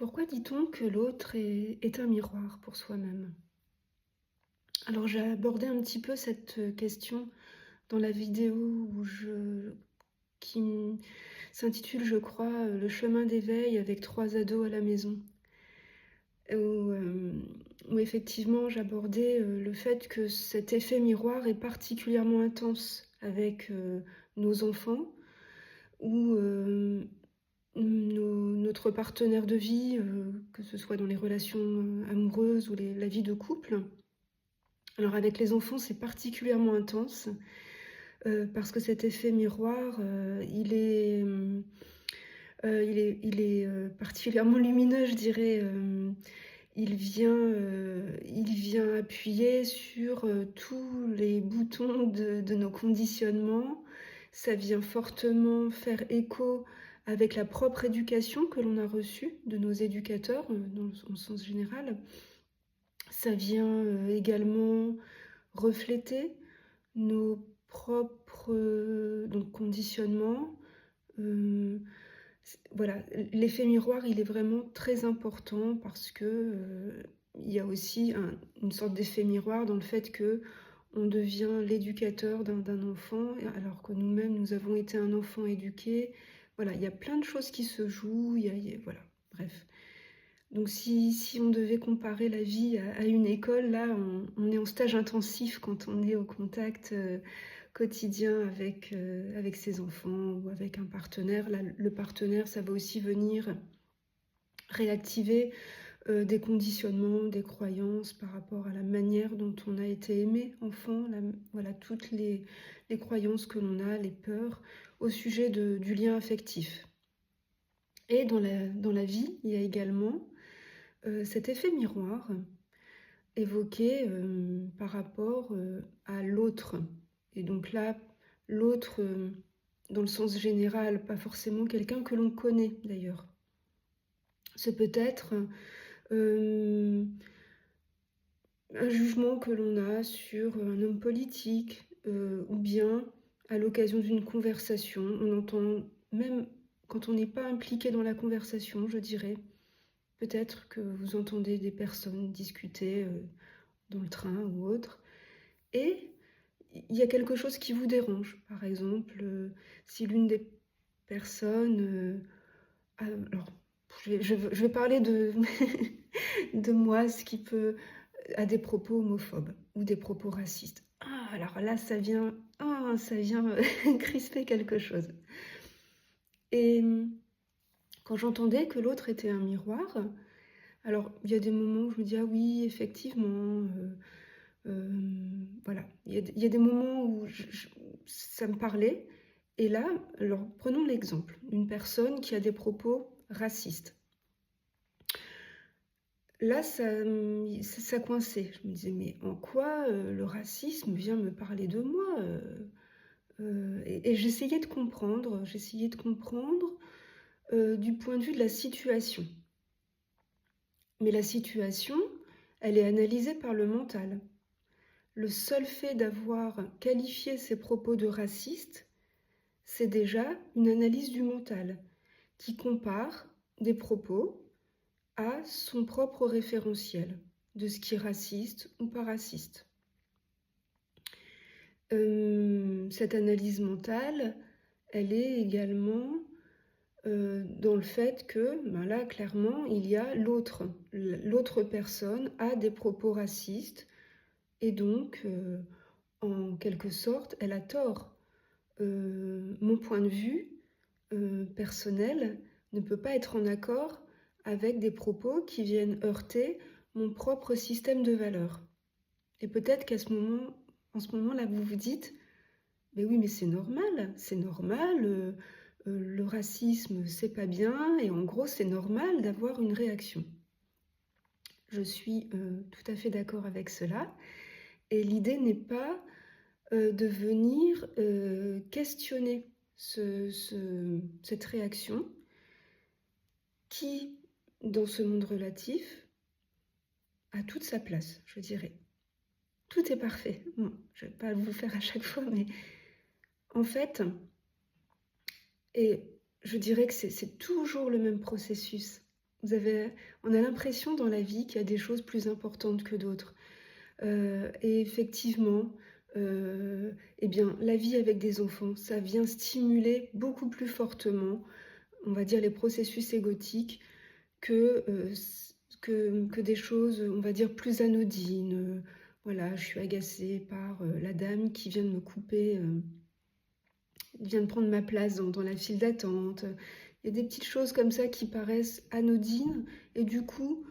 Pourquoi dit-on que l'autre est un miroir pour soi-même? Alors j'ai abordé un petit peu cette question dans la vidéo qui s'intitule, je crois, Le chemin d'éveil avec 3 ados à la maison. Où, où effectivement j'abordais le fait que cet effet miroir est particulièrement intense avec nos enfants, où notre partenaire de vie, que ce soit dans les relations amoureuses ou la vie de couple. Alors avec les enfants, c'est particulièrement intense parce que cet effet miroir, il est particulièrement lumineux, je dirais. Il vient appuyer sur tous les boutons de nos conditionnements. Ça vient fortement faire écho avec la propre éducation que l'on a reçue de nos éducateurs, au sens général. Ça vient également refléter nos propres donc conditionnements. Voilà, l'effet miroir, il est vraiment très important parce que, il y a aussi une sorte d'effet miroir dans le fait qu'on devient l'éducateur d'un enfant, alors que nous-mêmes, nous avons été un enfant éduqué. Voilà, il y a plein de choses qui se jouent, voilà, bref. Donc si on devait comparer la vie à une école, là, on est en stage intensif quand on est au contact quotidien avec ses enfants ou avec un partenaire. Là, le partenaire, ça va aussi venir réactiver des conditionnements, des croyances par rapport à la manière dont on a été aimé enfant, voilà, toutes les croyances que l'on a, les peurs au sujet du lien affectif. Et dans la vie, il y a également cet effet miroir évoqué par rapport à l'autre. Et donc là, l'autre, dans le sens général, pas forcément quelqu'un que l'on connaît d'ailleurs. C'est peut-être un jugement que l'on a sur un homme politique, ou bien à l'occasion d'une conversation. On entend, même quand on n'est pas impliqué dans la conversation, je dirais, peut-être que vous entendez des personnes discuter dans le train ou autre, et il y a quelque chose qui vous dérange. Par exemple, si l'une des personnes... alors, je vais parler de, de moi, ce qui peut... à des propos homophobes ou des propos racistes. Ah, alors là, ça vient crisper quelque chose. Et quand j'entendais que l'autre était un miroir, alors il y a des moments où je me dis, ah oui, effectivement, voilà. Il y a des moments où ça me parlait. Et là, alors prenons l'exemple d'une personne qui a des propos racistes. Là, ça coinçait. Je me disais, mais en quoi le racisme vient me parler de moi et j'essayais de comprendre du point de vue de la situation. Mais la situation, elle est analysée par le mental. Le seul fait d'avoir qualifié ces propos de racistes, c'est déjà une analyse du mental qui compare des propos à son propre référentiel de ce qui est raciste ou pas raciste. Cette analyse mentale, elle est également dans le fait que, là, clairement, il y a l'autre. L'autre personne a des propos racistes et donc, en quelque sorte, elle a tort. Mon point de vue personnel ne peut pas être en accord avec des propos qui viennent heurter mon propre système de valeurs. Et peut-être qu'en ce moment-là, vous vous dites, mais oui, mais c'est normal, le racisme, c'est pas bien, et en gros, c'est normal d'avoir une réaction. Je suis tout à fait d'accord avec cela, et l'idée n'est pas de venir questionner cette réaction qui, dans ce monde relatif, a toute sa place, je dirais. Tout est parfait. Bon, je ne vais pas vous faire à chaque fois, mais en fait, et je dirais que c'est toujours le même processus on a l'impression dans la vie qu'il y a des choses plus importantes que d'autres. Et effectivement, eh bien, la vie avec des enfants, ça vient stimuler beaucoup plus fortement, on va dire, les processus égotiques que, que des choses, on va dire, plus anodines. Voilà, je suis agacée par, la dame qui vient de me couper, vient de prendre ma place dans la file d'attente. Il y a des petites choses comme ça qui paraissent anodines et du coup,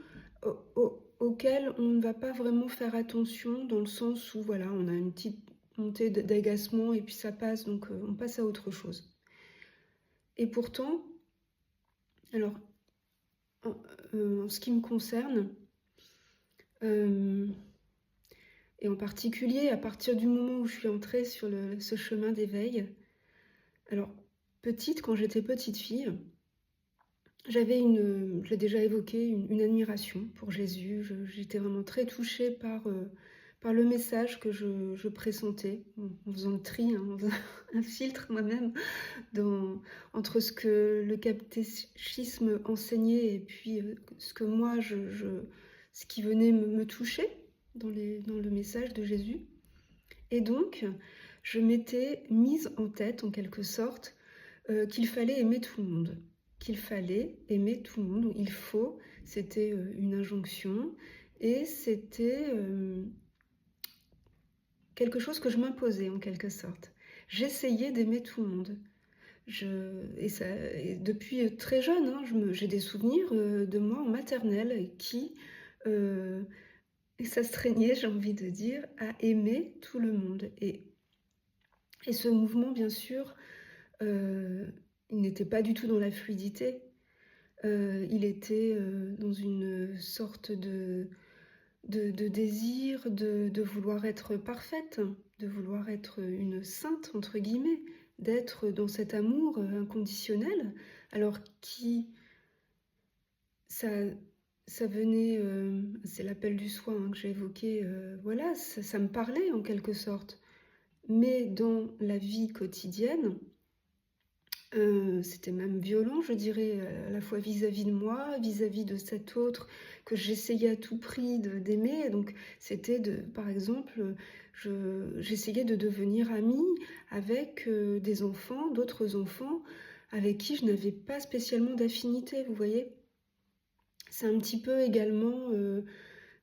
auxquelles on ne va pas vraiment faire attention dans le sens où voilà, on a une petite montée d'agacement et puis ça passe, donc on passe à autre chose. Et pourtant, alors, en ce qui me concerne, et en particulier à partir du moment où je suis entrée sur ce chemin d'éveil, alors petite, quand j'étais petite fille, j'avais je l'ai déjà évoqué, une admiration pour Jésus. J'étais vraiment très touchée par le message que je pressentais, en faisant le tri, hein, en faisant un filtre moi-même entre ce que le catéchisme enseignait et puis ce que moi, ce qui venait me toucher dans le message de Jésus. Et donc, je m'étais mise en tête, en quelque sorte, qu'il fallait aimer tout le monde. Qu'il fallait aimer tout le monde. Il faut, c'était une injonction. Et c'était quelque chose que je m'imposais, en quelque sorte. J'essayais d'aimer tout le monde. Et depuis très jeune, hein, j'ai des souvenirs de moi en maternelle qui s'astreignait, j'ai envie de dire, à aimer tout le monde. Et ce mouvement, bien sûr, il n'était pas du tout dans la fluidité. Il était dans une sorte de désir de vouloir être parfaite, de vouloir être une sainte, entre guillemets, d'être dans cet amour inconditionnel, alors ça venait, c'est l'appel du soi hein, que j'ai évoqué, voilà, ça me parlait en quelque sorte. Mais dans la vie quotidienne, c'était même violent, je dirais, à la fois vis-à-vis de moi, vis-à-vis de cet autre que j'essayais à tout prix d'aimer. Donc c'était par exemple, j'essayais de devenir amie avec des enfants, d'autres enfants, avec qui je n'avais pas spécialement d'affinité, vous voyez? C'est un petit peu également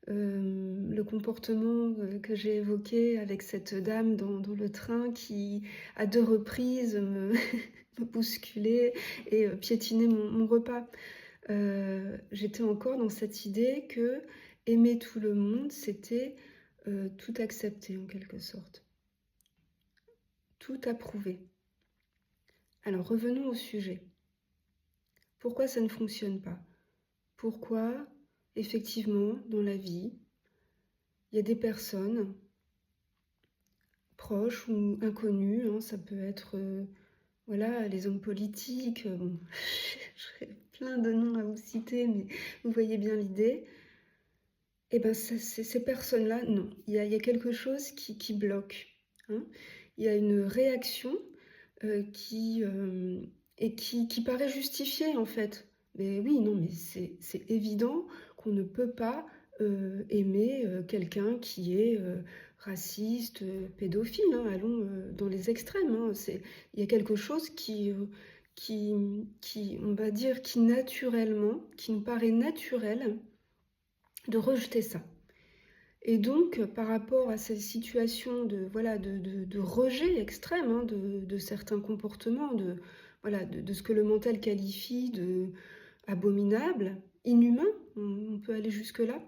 le comportement que j'ai évoqué avec cette dame dans le train qui, à 2 reprises, me bousculait et piétinait mon repas. J'étais encore dans cette idée que aimer tout le monde, c'était tout accepter en quelque sorte, tout approuver. Alors revenons au sujet. Pourquoi ça ne fonctionne pas? Pourquoi, effectivement, dans la vie, il y a des personnes proches ou inconnues, hein, ça peut être voilà, les hommes politiques, bon, j'aurais plein de noms à vous citer, mais vous voyez bien l'idée. Et ben ces personnes-là, non, il y a quelque chose qui bloque, hein. Il y a une réaction qui paraît justifiée en fait. Mais oui, non, mais c'est évident qu'on ne peut pas aimer quelqu'un qui est raciste, pédophile, hein, allons dans les extrêmes, hein. Il y a quelque chose qui, on va dire, qui naturellement, qui nous paraît naturel de rejeter ça. Et donc, par rapport à ces situations voilà, de rejet extrême hein, de certains comportements, voilà, de ce que le mental qualifie de abominable, inhumain, on peut aller jusque-là,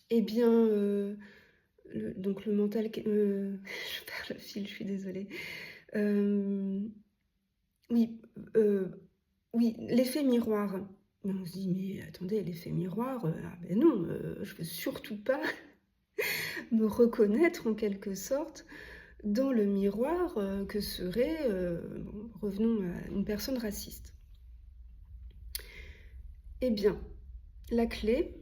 eh bien, donc le mental... je perds le fil, je suis désolée. Oui, oui, l'effet miroir. On se dit, mais attendez, l'effet miroir, ah ben non, je veux surtout pas me reconnaître en quelque sorte dans le miroir que serait, bon, revenons à une personne raciste. Eh bien, la clé,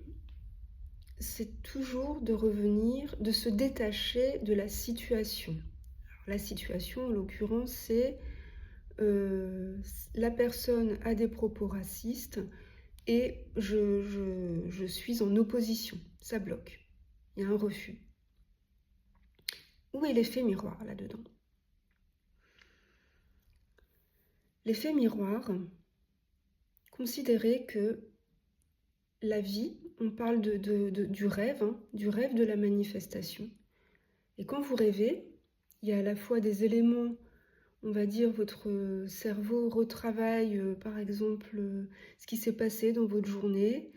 c'est toujours de revenir, de se détacher de la situation. Alors, la situation, en l'occurrence, c'est la personne a des propos racistes et je suis en opposition, ça bloque. Il y a un refus. Où est l'effet miroir là-dedans? L'effet miroir, considérez que la vie, on parle du rêve, hein, du rêve de la manifestation. Et quand vous rêvez, il y a à la fois des éléments, on va dire, votre cerveau retravaille, par exemple, ce qui s'est passé dans votre journée,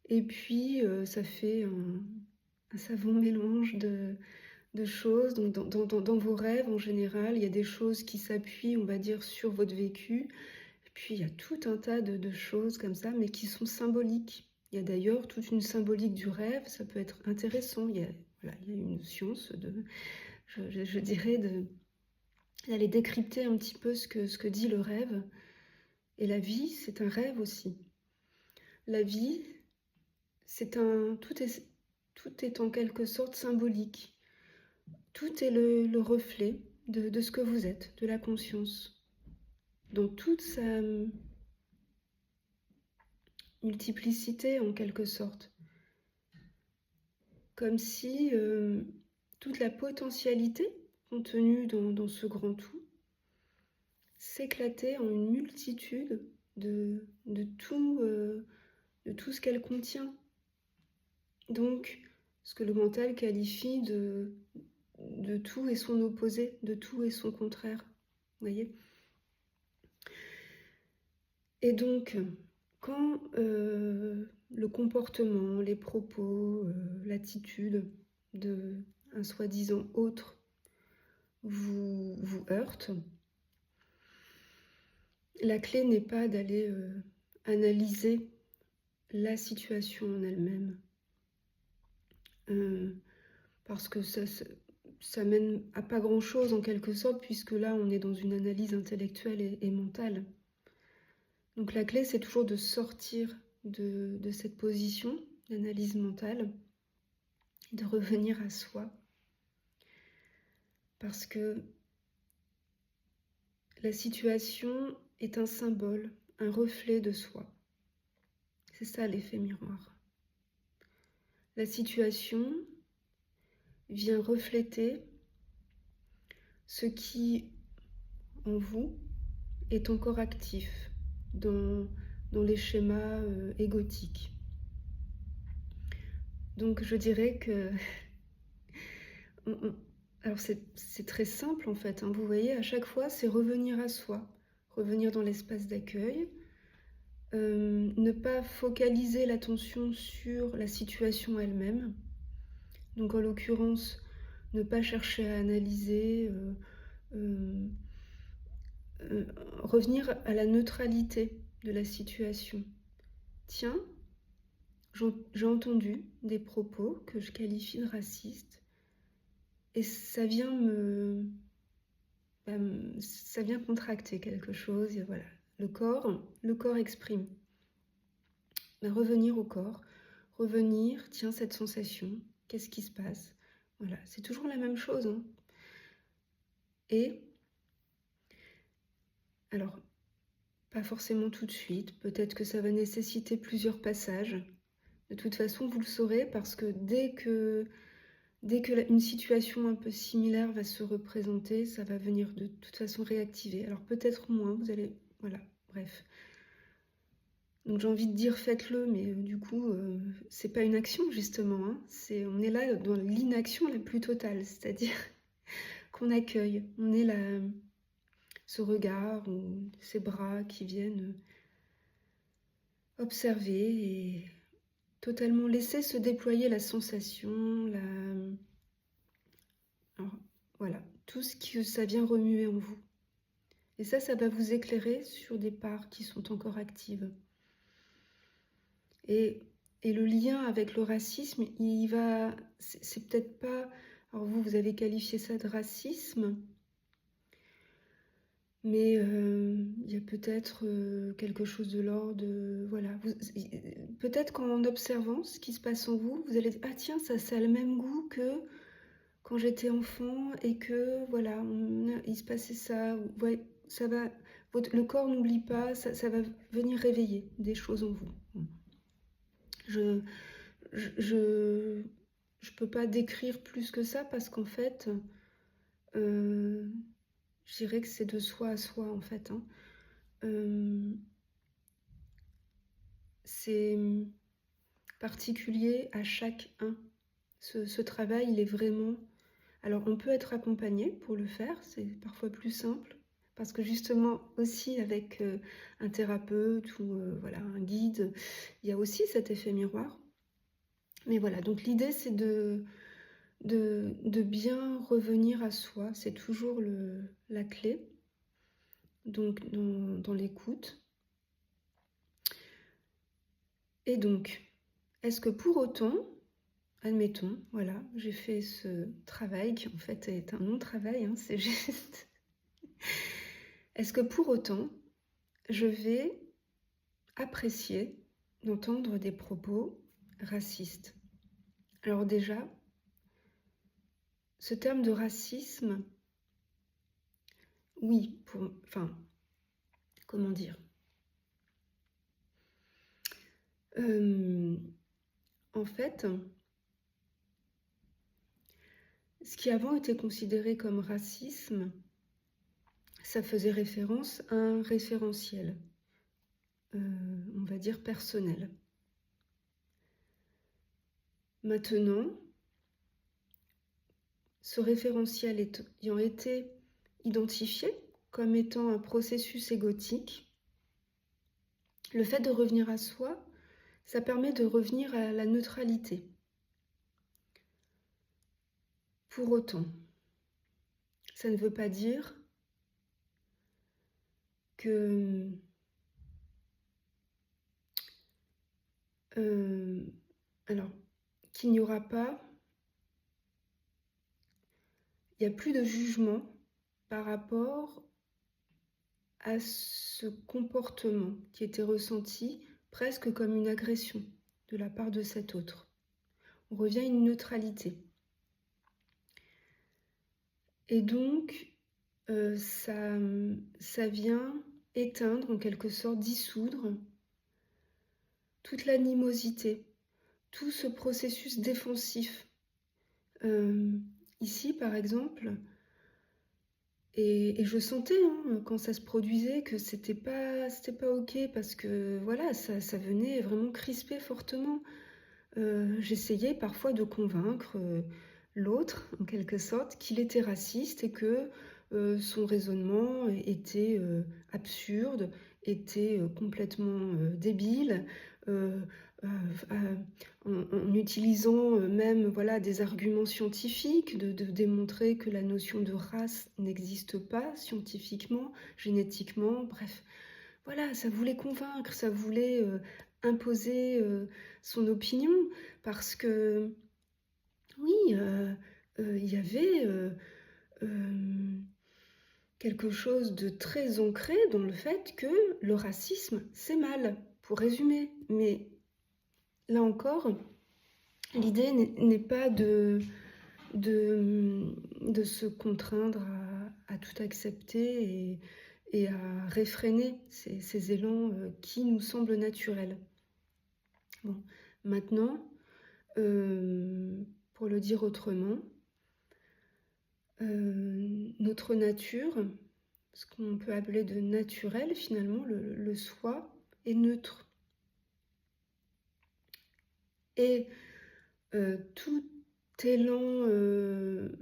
et puis ça fait un savant mélange de choses. Donc dans vos rêves, en général, il y a des choses qui s'appuient, on va dire, sur votre vécu, et puis il y a tout un tas de choses comme ça, mais qui sont symboliques. Il y a d'ailleurs toute une symbolique du rêve, ça peut être intéressant. Voilà, il y a une science je dirais, d'aller décrypter un petit peu ce que dit le rêve. Et la vie, c'est un rêve aussi. La vie, tout est en quelque sorte symbolique. Tout est le reflet de ce que vous êtes, de la conscience. Dans toute sa multiplicité, en quelque sorte. Comme si toute la potentialité contenue dans ce grand tout s'éclatait en une multitude de tout ce qu'elle contient. Donc, ce que le mental qualifie de tout et son opposé, de tout et son contraire. Vous voyez? Et donc, quand le comportement, les propos, l'attitude d'un soi-disant autre vous heurte, la clé n'est pas d'aller analyser la situation en elle-même, parce que ça mène à pas grand-chose en quelque sorte, puisque là on est dans une analyse intellectuelle et mentale. Donc la clé, c'est toujours de sortir de cette position d'analyse mentale, de revenir à soi, parce que la situation est un symbole, un reflet de soi. C'est ça l'effet miroir. La situation vient refléter ce qui, en vous, est encore actif dans les schémas égotiques. Donc je dirais que... Alors c'est très simple en fait, hein. Vous voyez, à chaque fois, c'est revenir à soi, revenir dans l'espace d'accueil, ne pas focaliser l'attention sur la situation elle-même. Donc en l'occurrence, ne pas chercher à analyser, revenir à la neutralité de la situation. Tiens, j'ai entendu des propos que je qualifie de racistes, et ça vient ça vient contracter quelque chose, et voilà. Le corps exprime. Revenir au corps, revenir, tiens, cette sensation, qu'est-ce qui se passe? Voilà, c'est toujours la même chose, hein. Et, alors, pas forcément tout de suite, peut-être que ça va nécessiter plusieurs passages. De toute façon, vous le saurez, parce que dès que une situation un peu similaire va se représenter, ça va venir de toute façon réactiver. Alors peut-être moins, vous allez... Voilà, bref. Donc j'ai envie de dire faites-le, mais du coup, c'est pas une action justement, hein. On est là dans l'inaction la plus totale, c'est-à-dire qu'on accueille, on est là, ce regard ou ces bras qui viennent observer et totalement laisser se déployer la sensation, alors, voilà, tout ce que ça vient remuer en vous. Et ça va vous éclairer sur des parts qui sont encore actives. Et le lien avec le racisme, c'est peut-être pas... Alors vous avez qualifié ça de racisme, mais il y a peut-être quelque chose de l'ordre de... Voilà, peut-être qu'en observant ce qui se passe en vous, vous allez dire, ah tiens, ça a le même goût que quand j'étais enfant et que, voilà, il se passait ça. Ouais, ça va le corps n'oublie pas, ça va venir réveiller des choses en vous. Je je je peux pas décrire plus que ça parce qu'en fait, je dirais que c'est de soi à soi, en fait, hein. Hem, c'est, particulier à chacun. Ce travail, il est vraiment alors on peut être accompagné pour le faire, c'est parfois plus simple parce que justement aussi avec, un thérapeute ou, voilà, un guide, il y a aussi cet effet miroir. Mais voilà, donc l'idée c'est de bien revenir à soi, c'est toujours la clé, donc dans l'écoute. Et donc, est-ce que pour autant, admettons, voilà, j'ai fait ce travail qui en fait est un non-travail, hein, c'est juste. Est-ce que pour autant, je vais apprécier d'entendre des propos racistes? Alors déjà, ce terme de racisme, oui, enfin, comment dire? En fait, ce qui avant était considéré comme racisme, ça faisait référence à un référentiel, on va dire personnel. Maintenant, ce référentiel ayant été identifié comme étant un processus égotique, le fait de revenir à soi, ça permet de revenir à la neutralité. Pour autant, ça ne veut pas dire que alors qu'il n'y aura pas, il n'y a plus de jugement par rapport à ce comportement qui était ressenti presque comme une agression de la part de cet autre. On revient à une neutralité. Et donc, ça vient éteindre, en quelque sorte, dissoudre toute l'animosité, tout ce processus défensif. Ici, par exemple, et je sentais quand ça se produisait que c'était pas ok parce que voilà, ça venait vraiment crisper fortement. J'essayais parfois de convaincre l'autre, en quelque sorte, qu'il était raciste et que son raisonnement était absurde, était complètement débile, euh, euh, euh, en utilisant même voilà, des arguments scientifiques, de démontrer que la notion de race n'existe pas scientifiquement, génétiquement, bref. Voilà, ça voulait convaincre, ça voulait imposer son opinion, parce que oui, il y avait quelque chose de très ancré dans le fait que le racisme, c'est mal, pour résumer. Mais là encore, l'idée n'est pas de se contraindre à tout accepter et à réfréner ces élans qui nous semblent naturels. Bon, maintenant, pour le dire autrement, notre nature, ce qu'on peut appeler de naturel finalement, le soi, est neutre. Et tout élan,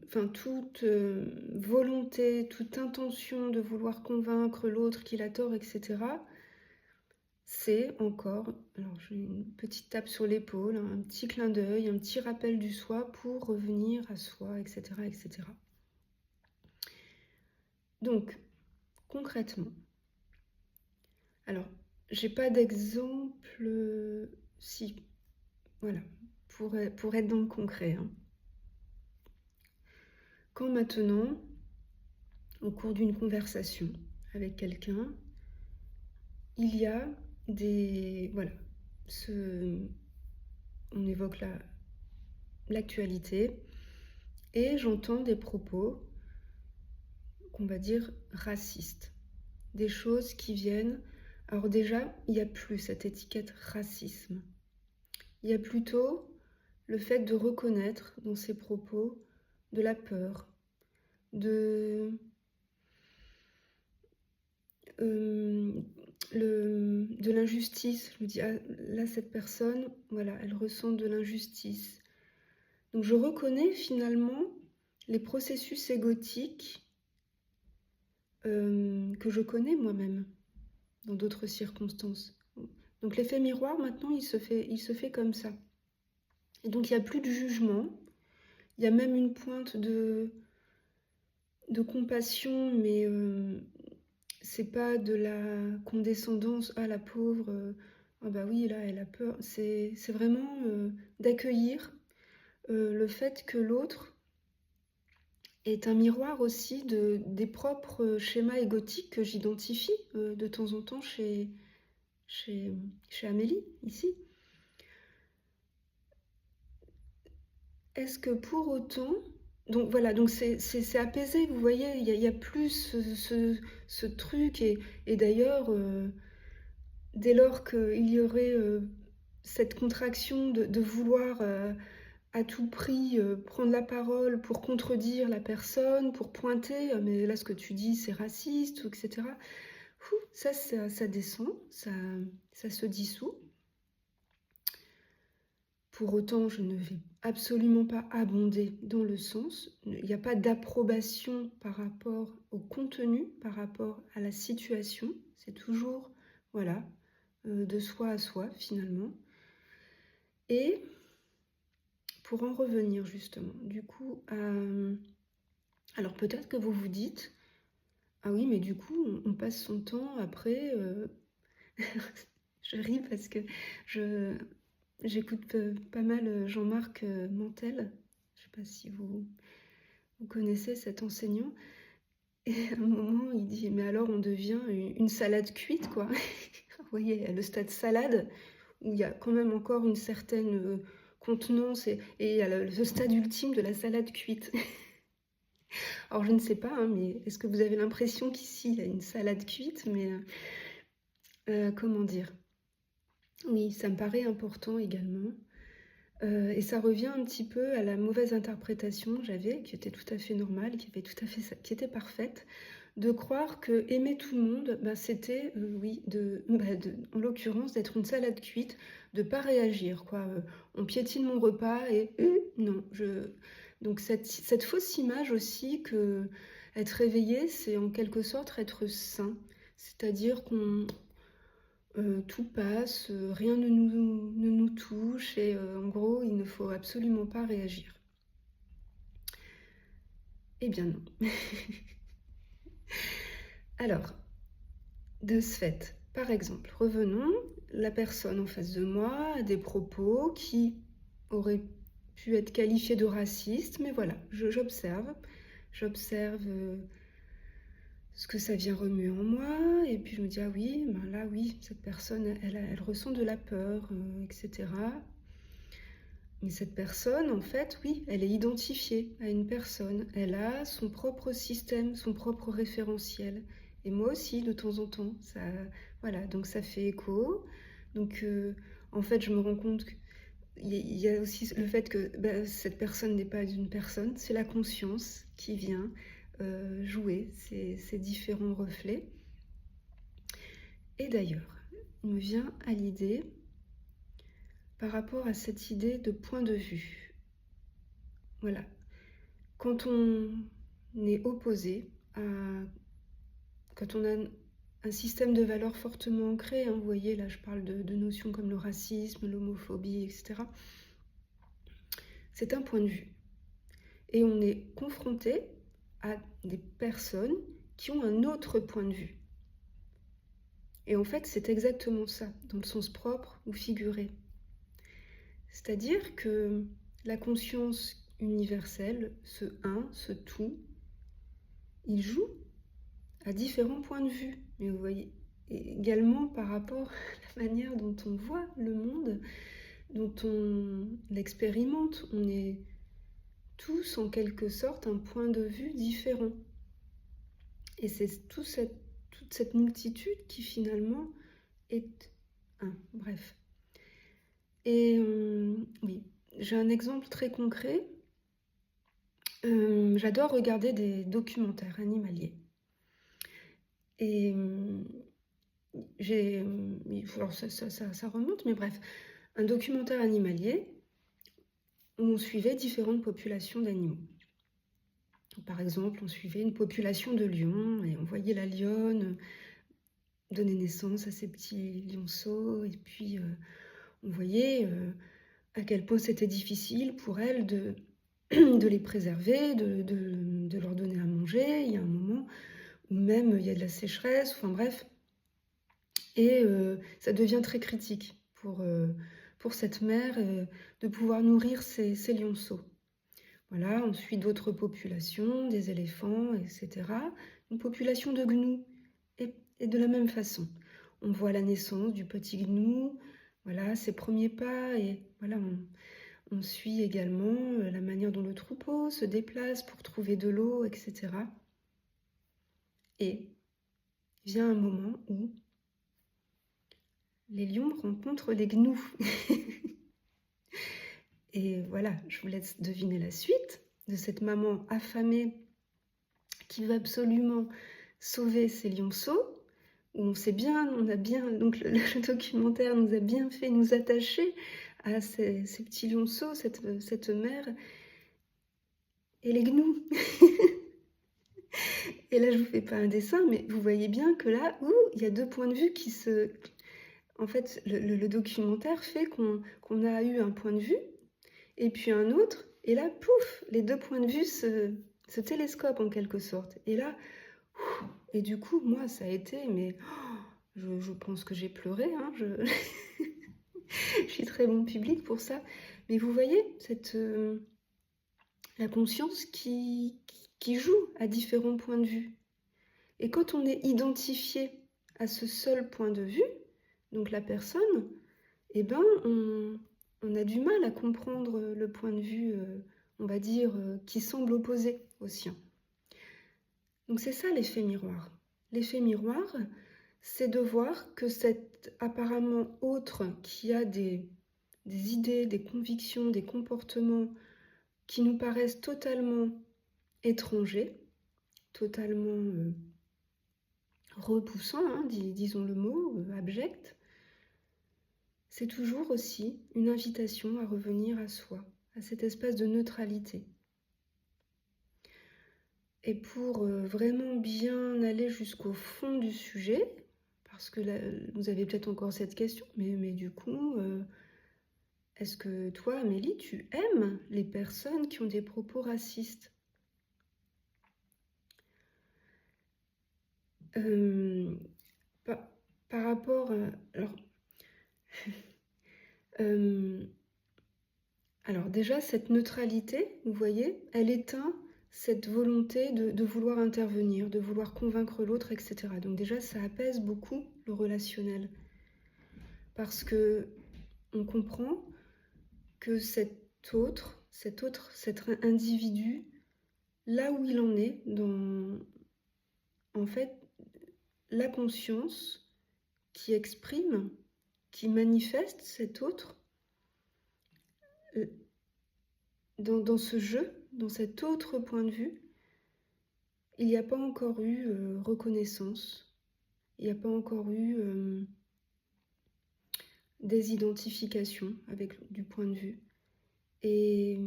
enfin toute volonté, toute intention de vouloir convaincre l'autre qu'il a tort, etc., c'est encore, alors j'ai une petite tape sur l'épaule, un petit clin d'œil, un petit rappel du soi pour revenir à soi, etc., etc. Donc, concrètement, alors, j'ai pas d'exemple, si, voilà, pour être dans le concret, hein. Quand maintenant, au cours d'une conversation avec quelqu'un, il y a des, voilà, on évoque l'actualité et j'entends des propos qu'on va dire racistes. des choses qui viennent. Alors déjà, il n'y a plus cette étiquette racisme. Il y a plutôt le fait de reconnaître dans ses propos de la peur, de, euh, de l'injustice. Je me dis, ah, là, cette personne, voilà, elle ressent de l'injustice. Donc je reconnais finalement les processus égotiques que je connais moi-même dans d'autres circonstances. Donc l'effet miroir, maintenant, il se fait comme ça. Et donc il n'y a plus de jugement, il y a même une pointe de compassion, mais c'est pas de la condescendance, ah la pauvre, ah bah oui, là elle a peur. C'est vraiment d'accueillir le fait que l'autre est un miroir aussi des propres schémas égotiques que j'identifie de temps en temps chez Amélie, ici. Est-ce que pour autant... Donc voilà, donc c'est apaisé, vous voyez, il y a plus ce truc, et d'ailleurs, dès lors qu'il y aurait cette contraction de vouloir à tout prix prendre la parole pour contredire la personne, pour pointer, mais là ce que tu dis c'est raciste, etc. Ça descend, ça se dissout. Pour autant, je ne vais absolument pas abonder dans le sens. Il n'y a pas d'approbation par rapport au contenu, par rapport à la situation. C'est toujours, voilà, de soi à soi, finalement. Et pour en revenir, justement, du coup, alors peut-être que vous vous dites, ah oui, mais du coup, on passe son temps après... Je ris parce que j'écoute pas mal Jean-Marc Mantel. Je ne sais pas si vous connaissez cet enseignant. Et à un moment, il dit, mais alors on devient une salade cuite, quoi. Vous voyez, le stade salade, où il y a quand même encore une certaine contenance, et il y a le stade ultime de la salade cuite. Alors je ne sais pas, hein, mais est-ce que vous avez l'impression qu'ici, il y a une salade cuite? Mais comment dire? Oui, ça me paraît important également. Et ça revient un petit peu à la mauvaise interprétation que j'avais, qui était tout à fait normale, qui était parfaite, de croire que aimer tout le monde, bah, c'était, oui, en l'occurrence, d'être une salade cuite, de ne pas réagir, quoi. On piétine mon repas et non. Donc cette fausse image aussi que être réveillé, c'est en quelque sorte être sain, c'est-à-dire qu'on tout passe, rien ne nous touche, et en gros, il ne faut absolument pas réagir. Eh bien non. Alors, de ce fait, par exemple, revenons, la personne en face de moi a des propos qui auraient pu être qualifiés de racistes, mais voilà, j'observe ce que ça vient remuer en moi, et puis je me dis, ah oui, ben là, oui, cette personne, elle ressent de la peur, etc. Mais cette personne, en fait, oui, elle est identifiée à une personne. Elle a son propre système, son propre référentiel. Et moi aussi, de temps en temps, ça, voilà, donc ça fait écho. Donc, en fait, je me rends compte qu'il y a aussi le fait que cette personne n'est pas une personne, c'est la conscience qui vient jouer ces différents reflets. Et d'ailleurs, il me vient à l'idée, par rapport à cette idée de point de vue. Voilà. Quand on est opposé quand on a un système de valeurs fortement ancré, hein, vous voyez, là je parle de notions comme le racisme, l'homophobie, etc. C'est un point de vue. Et on est confronté à des personnes qui ont un autre point de vue. Et en fait, c'est exactement ça, dans le sens propre ou figuré. C'est-à-dire que la conscience universelle, ce un, ce tout, il joue à différents points de vue. Mais vous voyez, également par rapport à la manière dont on voit le monde, dont on l'expérimente, on est tous en quelque sorte un point de vue différent. Et c'est toute toute cette multitude qui finalement est un. Bref. Et oui, j'ai un exemple très concret. J'adore regarder des documentaires animaliers. Et alors ça remonte, mais bref, un documentaire animalier où on suivait différentes populations d'animaux. Par exemple, on suivait une population de lions et on voyait la lionne donner naissance à ses petits lionceaux, et puis on voyait à quel point c'était difficile pour elle de les préserver, de leur donner à manger. Il y a un moment où même il y a de la sécheresse, enfin bref, et ça devient très critique pour cette mère de pouvoir nourrir ses lionceaux. Voilà, on suit d'autres populations, des éléphants, etc. Une population de gnous, et de la même façon. On voit la naissance du petit gnou, voilà, ses premiers pas, et voilà, on suit également la manière dont le troupeau se déplace pour trouver de l'eau, etc. Et vient un moment où les lions rencontrent les gnous. Et voilà, je vous laisse deviner la suite de cette maman affamée qui veut absolument sauver ses lionceaux, où on a bien, donc le documentaire nous a bien fait nous attacher à ces petits lionceaux, cette mère, et les gnous. Et là, je vous fais pas un dessin, mais vous voyez bien que là, il y a deux points de vue qui se... En fait, le documentaire fait qu'on a eu un point de vue, et puis un autre, et là, pouf, les deux points de vue se télescopent en quelque sorte. Et là, et du coup, moi, ça a été, mais je pense que j'ai pleuré, hein, je suis très bon public pour ça. Mais vous voyez, la conscience qui joue à différents points de vue. Et quand on est identifié à ce seul point de vue, donc la personne, eh ben, on a du mal à comprendre le point de vue, on va dire, qui semble opposé au sien. Donc c'est ça l'effet miroir. L'effet miroir, c'est de voir que cet apparemment autre qui a des idées, des convictions, des comportements qui nous paraissent totalement étrangers, totalement repoussants, hein, disons le mot, abject, c'est toujours aussi une invitation à revenir à soi, à cet espace de neutralité. Et pour vraiment bien aller jusqu'au fond du sujet, parce que là, vous avez peut-être encore cette question, mais du coup, est-ce que toi, Amélie, tu aimes les personnes qui ont des propos racistes ? Par rapport à... Alors déjà, cette neutralité, vous voyez, elle éteint cette volonté de vouloir intervenir, de vouloir convaincre l'autre, etc. Donc déjà, ça apaise beaucoup le relationnel. Parce que on comprend que cet individu, là où il en est, dans, en fait, la conscience qui exprime, qui manifeste cet autre, dans ce jeu, dans cet autre point de vue, il n'y a pas encore eu reconnaissance, il n'y a pas encore eu des identifications avec du point de vue. Et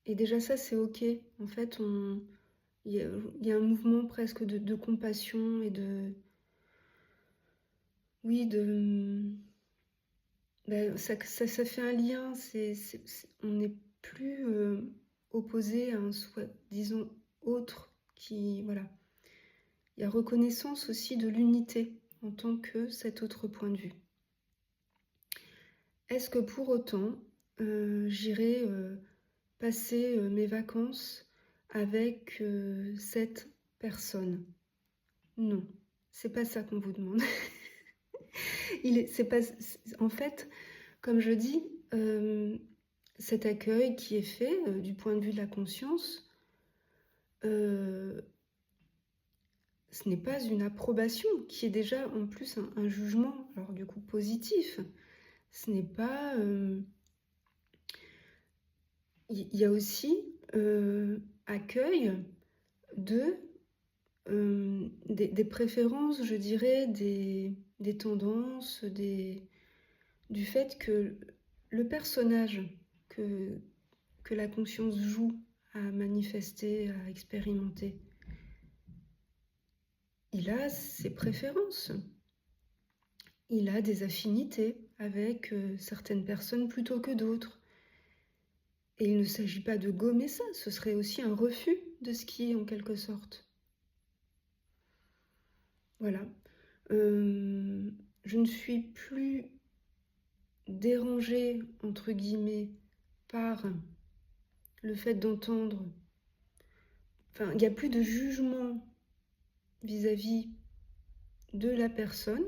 déjà ça, c'est ok. En fait, il y a un mouvement presque de compassion et de... Oui, ben, ça fait un lien. On n'est plus opposé à un soi-disant autre qui... Voilà. Il y a reconnaissance aussi de l'unité en tant que cet autre point de vue. Est-ce que pour autant, j'irai passer mes vacances avec cette personne? Non, c'est pas ça qu'on vous demande. En fait, comme je dis, cet accueil qui est fait du point de vue de la conscience, ce n'est pas une approbation, qui est déjà en plus un jugement, alors du coup positif. Ce n'est pas... il y a aussi accueil de, des préférences, je dirais, des tendances, du fait que le personnage que la conscience joue à manifester, à expérimenter, il a ses préférences. Il a des affinités avec certaines personnes plutôt que d'autres. Et il ne s'agit pas de gommer ça, ce serait aussi un refus de ce qui est en quelque sorte. Voilà. Je ne suis plus dérangée, entre guillemets, par le fait d'entendre... Enfin, il n'y a plus de jugement vis-à-vis de la personne.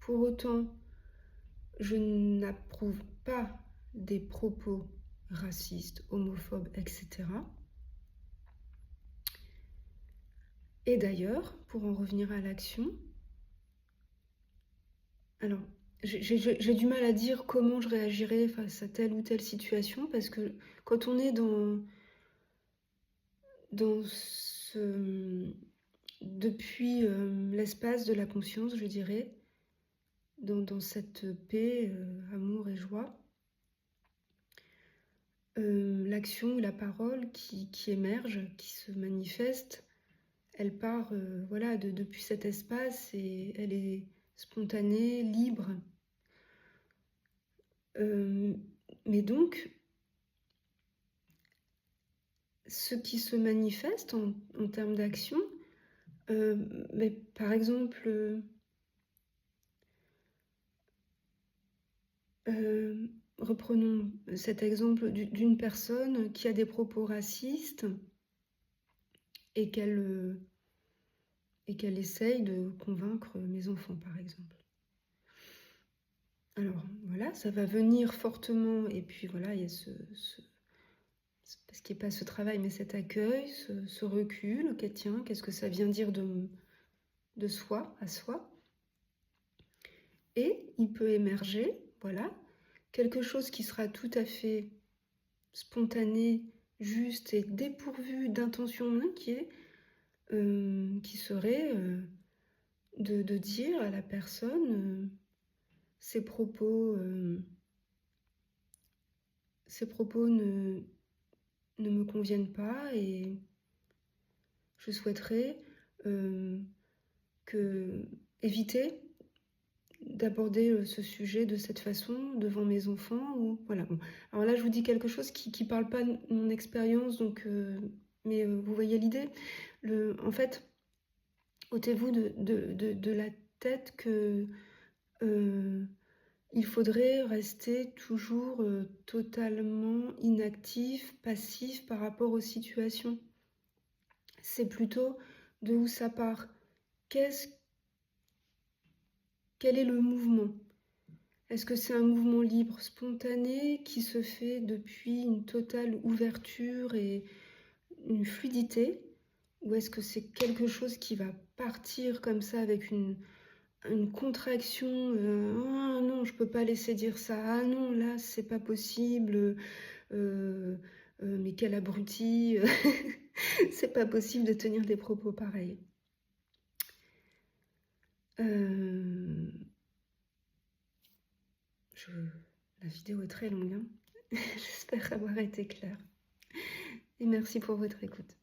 Pour autant, je n'approuve pas des propos racistes, homophobes, etc. Et d'ailleurs, pour en revenir à l'action, alors, j'ai du mal à dire comment je réagirais face à telle ou telle situation, parce que quand on est dans ce... depuis l'espace de la conscience, je dirais, dans cette paix, amour et joie, l'action ou la parole qui émerge, qui se manifeste, elle part voilà, depuis cet espace et elle est spontanée, libre. Mais donc, ce qui se manifeste en termes d'action, mais par exemple, reprenons cet exemple d'une personne qui a des propos racistes et qu'elle essaye de convaincre mes enfants, par exemple. Alors voilà, ça va venir fortement, et puis voilà, il y a parce qu'il n'y a pas ce travail, mais cet accueil, ce recul, ok, tiens, qu'est-ce que ça vient dire de soi à soi? Et il peut émerger, voilà, quelque chose qui sera tout à fait spontané, juste et dépourvu d'intention qui serait de dire à la personne ces propos ne me conviennent pas et je souhaiterais éviter d'aborder ce sujet de cette façon devant mes enfants. Ou, voilà. Bon. Alors là, je vous dis quelque chose qui ne parle pas de mon expérience, donc, mais vous voyez l'idée. En fait, ôtez-vous de la tête que il faudrait rester toujours totalement inactif, passif par rapport aux situations. C'est plutôt de où ça part. Quel est le mouvement? Est-ce que c'est un mouvement libre, spontané, qui se fait depuis une totale ouverture et une fluidité? Ou est-ce que c'est quelque chose qui va partir comme ça avec une contraction, ah non, je peux pas laisser dire ça, ah non, là, c'est pas possible, mais quel abruti, c'est pas possible de tenir des propos pareils. La vidéo est très longue, hein. J'espère avoir été claire. Et merci pour votre écoute.